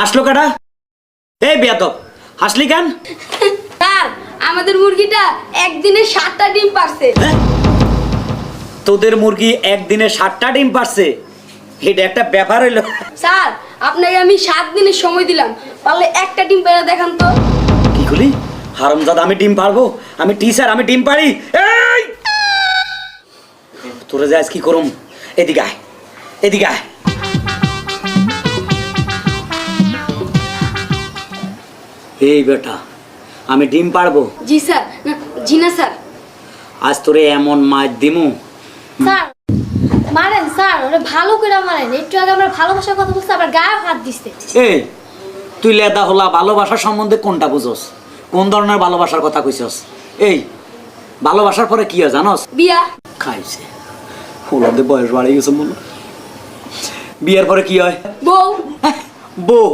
হাসলো কাটা? এই বেয়াদব, হাসলি কেন? স্যার আমাদের মুরগিটা একদিনে 7টা ডিম পারছে। হ্যাঁ? তোদের মুরগি একদিনে 7টা ডিম পারছে? এটা একটা ব্যাপার হইলো। স্যার আপনাকে আমি 7 দিনের সময় দিলাম, পারলে একটা ডিম পেরে দেখান তো। কি বলি? হারামজাদা, আমি ডিম পারবো? আমি টিচার, আমি ডিম পারি? এই তোরা যাস কি করুম? এদিকে আয়, এদিকে আয়। এই বেটা, আমি ডিম পারবো? জি স্যার। জি না স্যার। আজ তোরে এমন মার দিমু। স্যার মারেন স্যার, ওরে ভালো করে মারেন। একটু আগে আমরা ভালোবাসার কথা বলছি, আবার গায়ে হাত দিচ্ছে। এই তুই লেদা হলা ভালোবাসার সম্বন্ধে কোনটা বুঝোস? কোন ধরনের ভালোবাসার কথা কইছস? এই ভালোবাসার পরে কি হয় জানোস? বিয়া। খাইছে ওলাদের বয়স বাড়ে গেছে মনে। বিয়ের পরে কি হয়? বউ। বউ